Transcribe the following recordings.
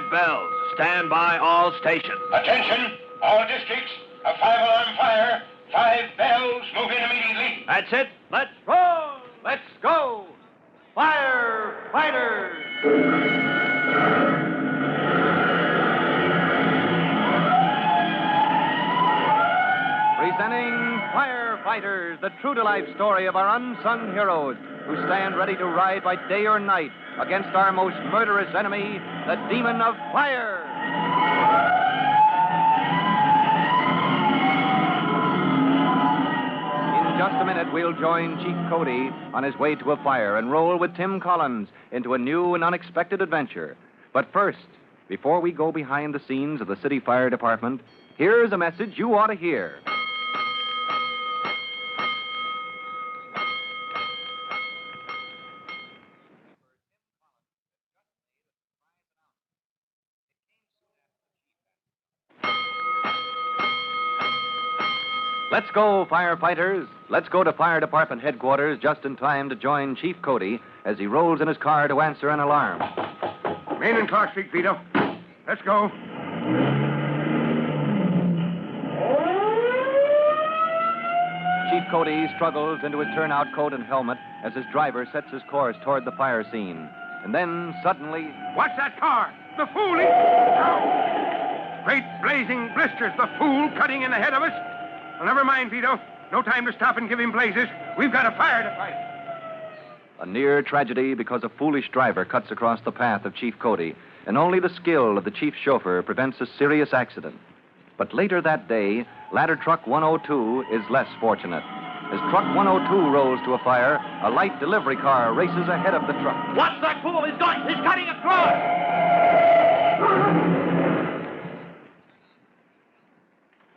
5 bells. Stand by all stations. Attention, all districts. A 5-alarm fire. 5 bells. Move in immediately. That's it. Let's roll. Let's go. Firefighters. Presenting Firefighters, the true-to-life story of our unsung heroes who stand ready to ride by day or night against our most murderous enemy, the demon of fire. In just a minute, we'll join Chief Cody on his way to a fire and roll with Tim Collins into a new and unexpected adventure. But first, before we go behind the scenes of the city fire department, here's a message you ought to hear. Let's go, firefighters. Let's go to fire department headquarters just in time to join Chief Cody as he rolls in his car to answer an alarm. Main and Clark Street, Vito. Let's go. Chief Cody struggles into his turnout coat and helmet as his driver sets his course toward the fire scene. And then, suddenly... Watch that car! The fool! Great blazing blisters! The fool cutting in ahead of us! Well, never mind, Vito. No time to stop and give him blazes. We've got a fire to fight. A near tragedy because a foolish driver cuts across the path of Chief Cody, and only the skill of the chief chauffeur prevents a serious accident. But later that day, ladder truck 102 is less fortunate. As truck 102 rolls to a fire, a light delivery car races ahead of the truck. Watch that fool. He's cutting across.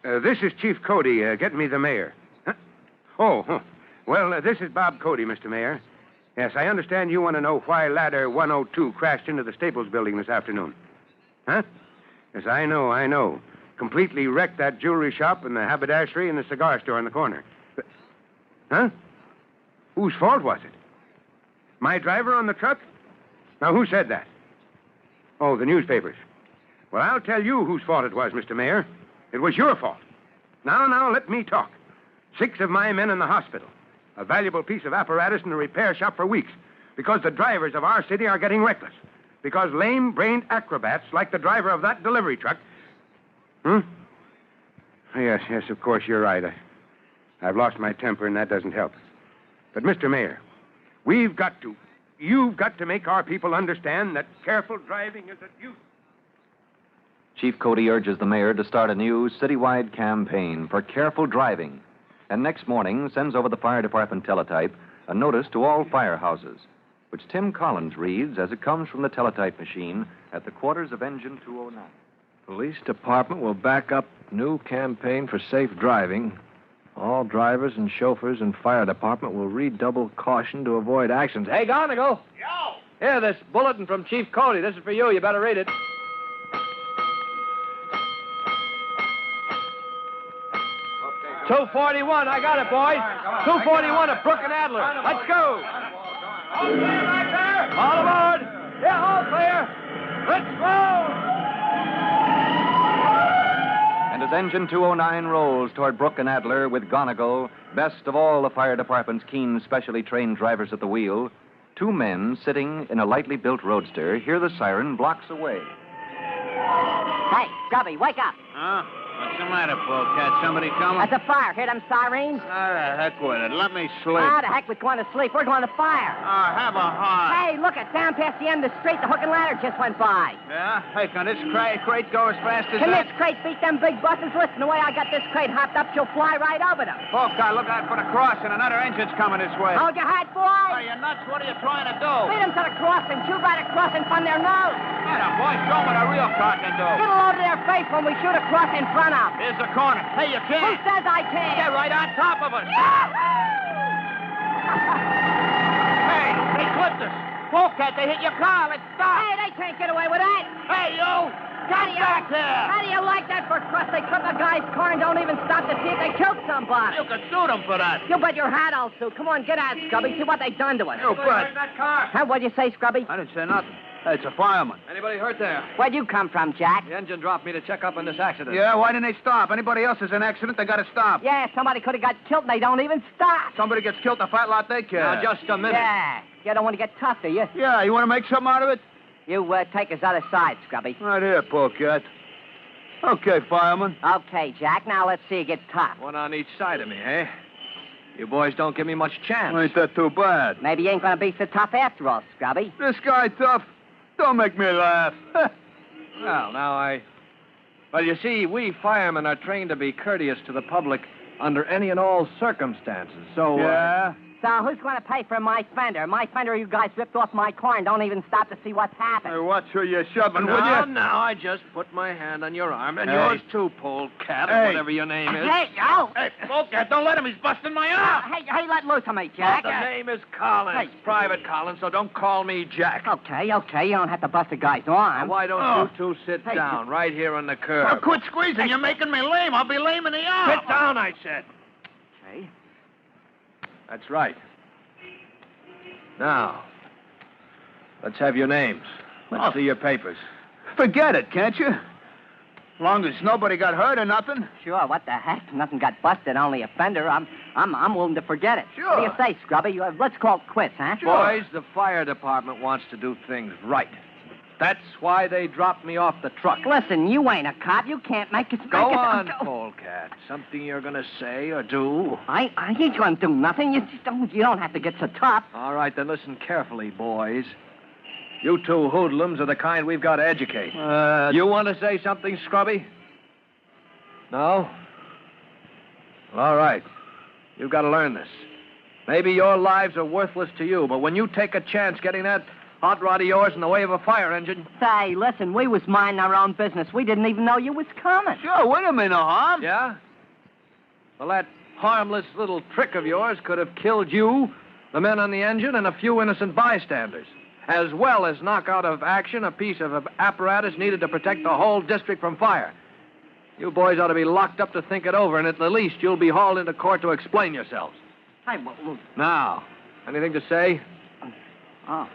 This is Chief Cody. Get me the mayor. Huh? Well, this is Bob Cody, Mr. Mayor. Yes, I understand you want to know why ladder 102 crashed into the Staples building this afternoon. Huh? Yes, I know. Completely wrecked that jewelry shop and the haberdashery and the cigar store in the corner. Huh? Whose fault was it? My driver on the truck? Now, who said that? Oh, the newspapers. Well, I'll tell you whose fault it was, Mr. Mayor. It was your fault. Now, let me talk. 6 of my men in the hospital. A valuable piece of apparatus in the repair shop for weeks. Because the drivers of our city are getting reckless. Because lame-brained acrobats like the driver of that delivery truck... Yes, of course, you're right. I've lost my temper, and that doesn't help. But, Mr. Mayor, you've got to make our people understand that careful driving is a duty. Chief Cody urges the mayor to start a new citywide campaign for careful driving, and next morning sends over the fire department teletype a notice to all firehouses, which Tim Collins reads as it comes from the teletype machine at the quarters of Engine 209. Police department will back up new campaign for safe driving. All drivers and chauffeurs in fire department will redouble caution to avoid accidents. Hey, Garnagle! Yo! Here, this bulletin from Chief Cody. This is for you. You better read it. Okay. 241. I got it, boys. 241 at Brook and Adler. Let's go. All clear right there. All aboard. Yeah, all clear. Let's roll. And as Engine 209 rolls toward Brook and Adler with Gonigal, best of all the fire department's keen, specially trained drivers at the wheel, 2 men sitting in a lightly built roadster hear the siren blocks away. Hey, Scrubby, wake up. Huh? What's the matter, Polecat? Somebody coming? That's a fire. Hear them sirens? The heck with it. Let me sleep. Ah, the heck with going to sleep. We're going to fire. Have a heart. Hey, look it. Down past the end of the street, the hook and ladder just went by. Yeah? Hey, can this crate go as fast as Can that? this crate beat them big buses? Listen, the way I got this crate hopped up, she'll fly right over them. Polecat, look out for the crossing. Another engine's coming this way. Hold your hat, boy. Are you nuts? What are you trying to do? Beat them to the crossing. Shoot right across in front of their nose. Get 'em, boy. Show 'em what a real car can do. Get all over their face when we shoot across in front of. Here's the corner. Hey, you Who can't. says I can't? Get right on top of us. Yahoo! Hey, they clipped us. Polecat, they hit your car. Let's stop. Hey, they can't get away with that. Hey, you. Come back here. How do you like that for crust? They clip a guy's car and don't even stop to see if they killed somebody. You could sue them for that. You bet your hat I'll sue. Come on, get out, Scrubby. See what they done to us. You bet. Huh, what'd you say, Scrubby? I didn't say nothing. Hey, it's a fireman. Anybody hurt there? Where'd you come from, Jack? The engine dropped me to check up on this accident. Yeah, why didn't they stop? Anybody else is in an accident, they gotta stop. Yeah, somebody could have got killed and they don't even stop. Somebody gets killed, the fat lot they care. Now, just a minute. Yeah. You don't want to get tough, do you? Yeah, you want to make something out of it? You take his other side, Scrubby. Right here, polecat. Okay, fireman. Okay, Jack. Now let's see you get tough. One on each side of me, eh? You boys don't give me much chance. Ain't that too bad? Maybe you ain't going to be so tough after all, Scrubby. This guy tough. Don't make me laugh. Well, Well, you see, we firemen are trained to be courteous to the public under any and all circumstances, so... Yeah? So who's going to pay for my fender? My fender, you guys ripped off my car and don't even stop to see what's happened. Hey, watch who you're shoving, will No, you? no, I just put my hand on your arm, and Hey. yours too, polecat, or Hey. whatever your name is. Hey, oh! Hey, Polecat, don't let him. He's busting my arm. Hey, let loose of me, Jack. The name is Collins, Hey. Private Collins, so don't call me Jack. Okay. You don't have to bust a guy's Now, arm. why don't Oh. you two sit Hey. down right here on the curb? Well, quit squeezing. You're making me lame. I'll be lame in the arm. Sit down, I said. Okay. That's right. Now, let's have your names. Let's see your papers. Forget it, can't you? Long as nobody got hurt or nothing. Sure, what the heck? Nothing got busted, only a fender. I'm willing to forget it. Sure. What do you say, Scrubby? Let's call it quits, huh? Boys, the fire department wants to do things right. That's why they dropped me off the truck. Listen, you ain't a cop. You can't make it. Go make it- on, go- polecat. Something you're going to say or do? I ain't going to do nothing. You don't have to get so tough. All right, then listen carefully, boys. You two hoodlums are the kind we've got to educate. You want to say something, Scrubby? No? All right. You've got to learn this. Maybe your lives are worthless to you, but when you take a chance getting that hot rod of yours in the way of a fire engine... Say, listen, we was minding our own business. We didn't even know you was coming. Sure, we didn't mean no harm. Yeah? Well, that harmless little trick of yours could have killed you, the men on the engine, and a few innocent bystanders, as well as knock out of action a piece of apparatus needed to protect the whole district from fire. You boys ought to be locked up to think it over, and at the least you'll be hauled into court to explain yourselves. Hey, well, Now, anything to say? oh.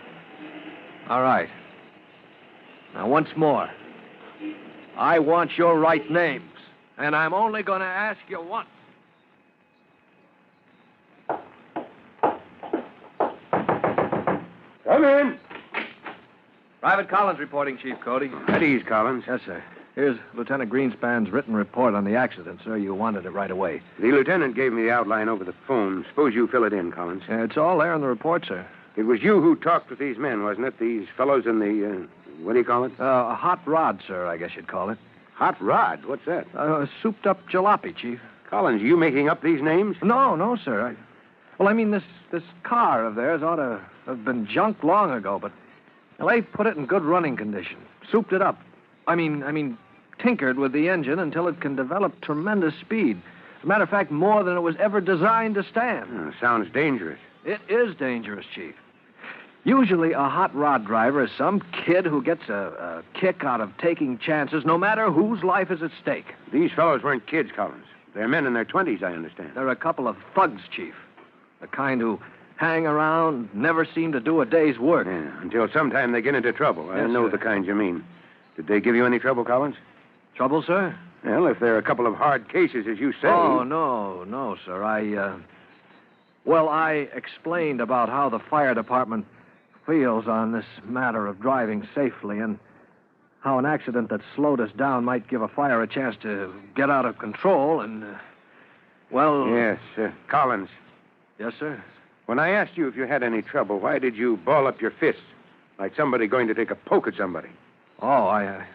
All right. Now, once more. I want your right names, and I'm only going to ask you once. Come in. Private Collins reporting, Chief Cody. At ease, Collins. Yes, sir. Here's Lieutenant Greenspan's written report on the accident, sir. You wanted it right away. The lieutenant gave me the outline over the phone. Suppose you fill it in, Collins. It's all there in the report, sir. It was you who talked with these men, wasn't it? These fellows in the, what do you call it? A hot rod, sir, I guess you'd call it. Hot rod. What's that? Souped-up jalopy, Chief. Collins, you making up these names? No, sir. Well, I mean, this car of theirs ought to have been junked long ago, but well, they put it in good running condition. Souped it up. I mean, tinkered with the engine until it can develop tremendous speed. As a matter of fact, more than it was ever designed to stand. Sounds dangerous. It is dangerous, Chief. Usually a hot rod driver is some kid who gets a kick out of taking chances, no matter whose life is at stake. These fellows weren't kids, Collins. They're men in their 20s, I understand. They're a couple of thugs, Chief. The kind who hang around, never seem to do a day's work. Yeah, until sometime they get into trouble. I Yes, know sir. the kind you mean. Did they give you any trouble, Collins? Trouble, sir? Well, if they're a couple of hard cases, as you say... Oh, no, sir. I explained about how the fire department feels on this matter of driving safely and how an accident that slowed us down might give a fire a chance to get out of control and, well... Yes, Collins. Yes, sir? When I asked you if you had any trouble, why did you ball up your fists like somebody going to take a poke at somebody? Oh, I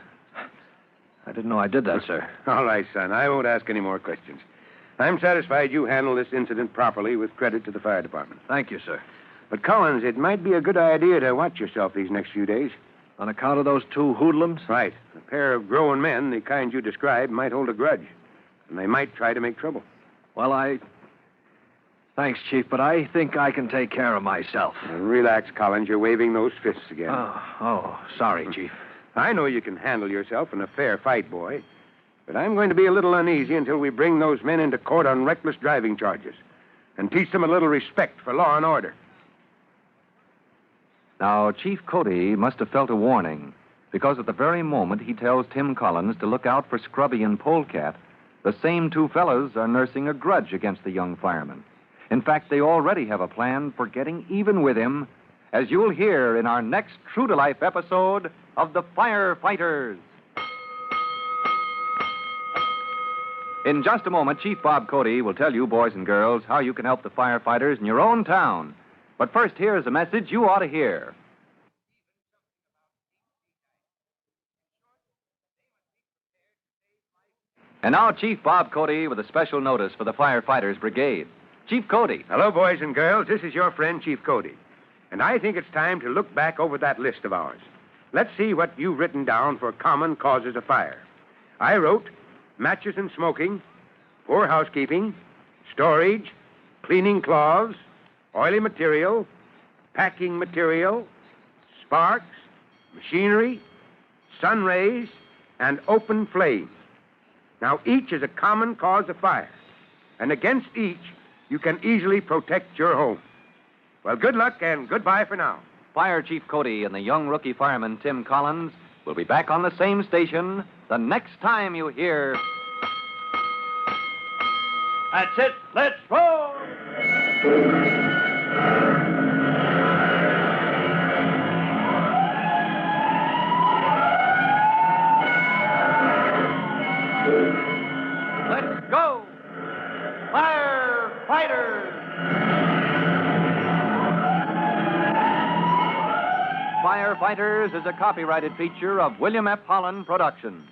didn't know I did that, sir. All right, son. I won't ask any more questions. I'm satisfied you handled this incident properly with credit to the fire department. Thank you, sir. But, Collins, it might be a good idea to watch yourself these next few days. On account of those two hoodlums? Right. A pair of grown men, the kind you described, might hold a grudge. And they might try to make trouble. Well, Thanks, Chief, but I think I can take care of myself. Now, relax, Collins. You're waving those fists again. Sorry, Chief. I know you can handle yourself in a fair fight, boy. But I'm going to be a little uneasy until we bring those men into court on reckless driving charges and teach them a little respect for law and order. Now, Chief Cody must have felt a warning, because at the very moment he tells Tim Collins to look out for Scrubby and Polecat, the same two fellows are nursing a grudge against the young fireman. In fact, they already have a plan for getting even with him, as you'll hear in our next true-to-life episode of The Firefighters. In just a moment, Chief Bob Cody will tell you, boys and girls, how you can help the firefighters in your own town. But first, here's a message you ought to hear. And now, Chief Bob Cody with a special notice for the Firefighters Brigade. Chief Cody. Hello, boys and girls. This is your friend, Chief Cody. And I think it's time to look back over that list of ours. Let's see what you've written down for common causes of fire. I wrote matches and smoking, poor housekeeping, storage, cleaning cloths, oily material, packing material, sparks, machinery, sun rays, and open flames. Now, each is a common cause of fire, and against each, you can easily protect your home. Well, good luck and goodbye for now. Fire Chief Cody and the young rookie fireman Tim Collins will be back on the same station the next time you hear... That's it. Let's roll! Let's go! Firefighters! Firefighters is a copyrighted feature of William F. Holland Productions.